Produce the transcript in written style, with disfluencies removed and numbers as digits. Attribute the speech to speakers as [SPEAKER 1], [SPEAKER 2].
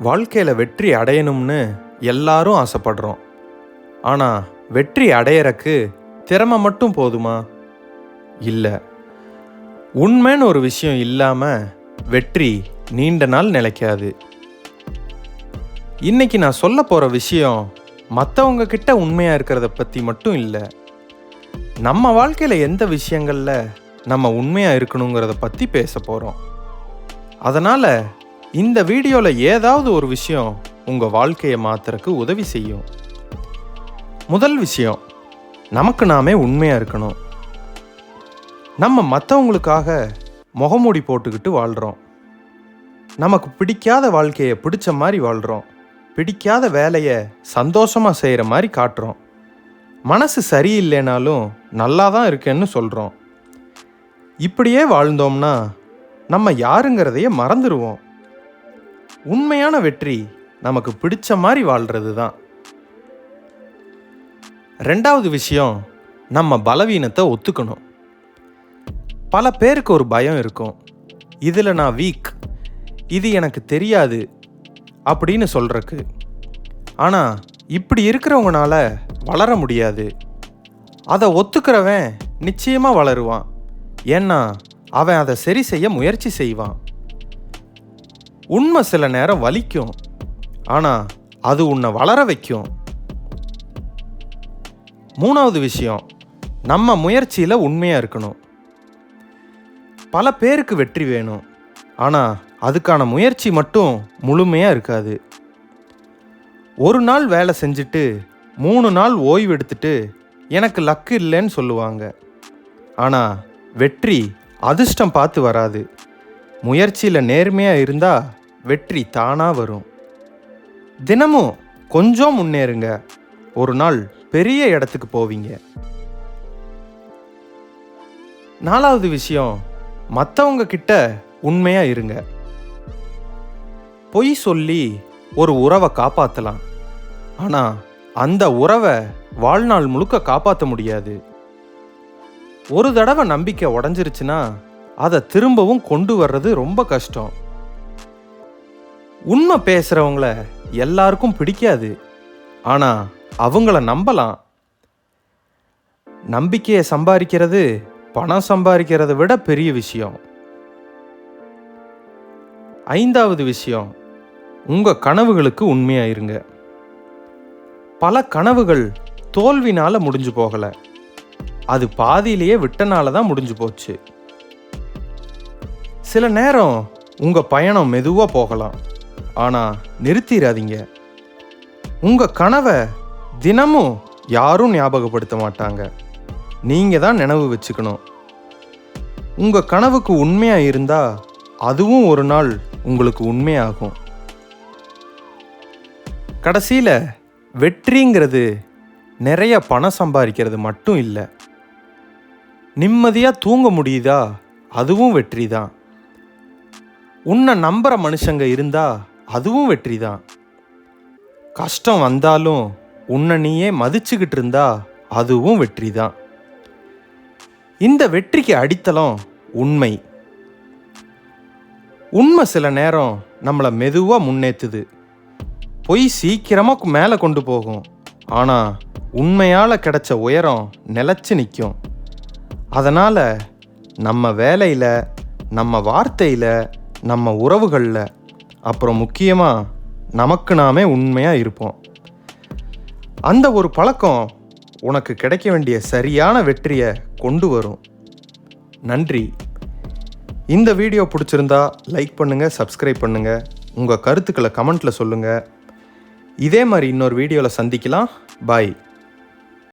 [SPEAKER 1] வாழ்க்கையில் வெற்றி அடையணும்னு எல்லாரும் ஆசைப்படுறோம். ஆனால் வெற்றி அடையறக்கு திறமை மட்டும் போதுமா? இல்லை. உண்மைன்னு ஒரு விஷயம் இல்லாமல் வெற்றி நீண்ட நாள் நிலைக்காது. இன்னைக்கு நான் சொல்ல போகிற விஷயம் மற்றவங்க கிட்ட உண்மையாக இருக்கிறத பற்றி மட்டும் இல்லை, நம்ம வாழ்க்கையில் எந்த விஷயங்களில் நம்ம உண்மையாக இருக்கணுங்கிறத பற்றி பேச போகிறோம். அதனால் இந்த வீடியோவில் ஏதாவது ஒரு விஷயம் உங்கள் வாழ்க்கையை மாற்றுறதுக்கு உதவி செய்யும். முதல் விஷயம், நமக்கு நாமே உண்மையாக இருக்கணும். நம்ம மற்றவங்களுக்காக முகமூடி போட்டுக்கிட்டு வாழ்கிறோம். நமக்கு பிடிக்காத வாழ்க்கையை பிடிச்ச மாதிரி வாழ்கிறோம். பிடிக்காத வேலையை சந்தோஷமாக செய்கிற மாதிரி காட்டுறோம். மனசு சரியில்லைனாலும் நல்லா தான் இருக்கேன்னு சொல்கிறோம். இப்படியே வாழ்ந்தோம்னா நம்ம யாருங்கிறதையே மறந்துடுவோம். உண்மையான வெற்றி நமக்கு பிடிச்ச மாதிரி வாழ்கிறது தான். ரெண்டாவது விஷயம், நம்ம பலவீனத்தை ஒத்துக்கணும். பல பேருக்கு ஒரு பயம் இருக்கும், இதில் நான் வீக், இது எனக்கு தெரியாது அப்படின்னு சொல்கிறக்கு. ஆனால் இப்படி இருக்கிறவங்கனால வளர முடியாது. அதை ஒத்துக்கிறவன் நிச்சயமாக வளருவான். ஏன்னா அவன் அதை சரி செய்ய முயற்சி செய்வான். உண்மை சில நேரம் வலிக்கும், ஆனால் அது உன்னை வளர வைக்கும். மூணாவது விஷயம், நம்ம முயற்சியில் உண்மையாக இருக்கணும். பல பேருக்கு வெற்றி வேணும், ஆனால் அதுக்கான முயற்சி மட்டும் முழுமையாக இருக்காது. ஒரு நாள் வேலை செஞ்சுட்டு 3 நாள் ஓய்வு எடுத்துட்டு எனக்கு லக்கு இல்லைன்னு சொல்லுவாங்க. ஆனால் வெற்றி அதிர்ஷ்டம் பார்த்து வராது. முயற்சியில் நேர்மையாக இருந்தால் வெற்றி தானாக வரும். தினமும் கொஞ்சம் முன்னேறுங்க, ஒரு நாள் பெரிய இடத்துக்கு போவீங்க. நாலாவது விஷயம், மற்றவங்க கிட்ட உண்மையாக இருங்க. பொய் சொல்லி ஒரு உறவை காப்பாற்றலாம், ஆனால் அந்த உறவை வாழ்நாள் முழுக்க காப்பாற்ற முடியாது. ஒரு தடவை நம்பிக்கை உடஞ்சிருச்சுன்னா அதை திரும்பவும் கொண்டு வர்றது ரொம்ப கஷ்டம். உண்மை பேசுகிறவங்கள எல்லாருக்கும் பிடிக்காது, ஆனால் அவங்கள நம்பலாம். நம்பிக்கையை சம்பாதிக்கிறது பணம் சம்பாதிக்கிறத விட பெரிய விஷயம். ஐந்தாவது விஷயம், உங்கள் கனவுகளுக்கு உண்மையாக இருங்க. பல கனவுகள் தோல்வினால முடிஞ்சு போகலை, அது பாதியிலேயே விட்டனால தான் முடிஞ்சு போச்சு. சில நேரம் உங்கள் பயணம் மெதுவாக போகலாம், ஆனால் நிறுத்திடாதீங்க. உங்கள் கனவை தினமும் யாரும் ஞாபகப்படுத்த மாட்டாங்க, நீங்கள் தான் நினைவு வச்சுக்கணும். உங்கள் கனவுக்கு உண்மையாக இருந்தால் அதுவும் ஒரு நாள் உங்களுக்கு உண்மையாகும். கடைசியில் வெற்றிங்கிறது நிறைய பணம் சம்பாதிக்கிறது மட்டும் இல்லை. நிம்மதியாக தூங்க முடியுதா, அதுவும் வெற்றி தான். உன்னை நம்புகிற மனுஷங்க இருந்தால் அதுவும் வெற்றி தான். கஷ்டம் வந்தாலும் உன்னை நீயே மதிச்சுக்கிட்டு இருந்தா அதுவும் வெற்றி தான். இந்த வெற்றிக்கு அடித்தளம் உண்மை. உண்மை சில நேரம் நம்மளை மெதுவாக முன்னேற்றுது. பொய் சீக்கிரமாக மேலே கொண்டு போகும், ஆனால் உண்மையால் கிடைச்ச உயரம் நிலச்சி நிற்கும். அதனால் நம்ம வேலையில், நம்ம வார்த்தையில், நம்ம உறவுகளில், அப்புறம் முக்கியமாக நமக்கு நாமே உண்மையாக இருப்போம். அந்த ஒரு பழக்கம் உனக்கு கிடைக்க வேண்டிய சரியான வெற்றியை கொண்டு வரும். நன்றி. இந்த வீடியோ பிடிச்சிருந்தா லைக் பண்ணுங்கள், சப்ஸ்கிரைப் பண்ணுங்கள், உங்கள் கருத்துக்களை கமெண்ட்டில் சொல்லுங்கள். இதே மாதிரி இன்னொரு வீடியோவில் சந்திக்கலாம். பாய்.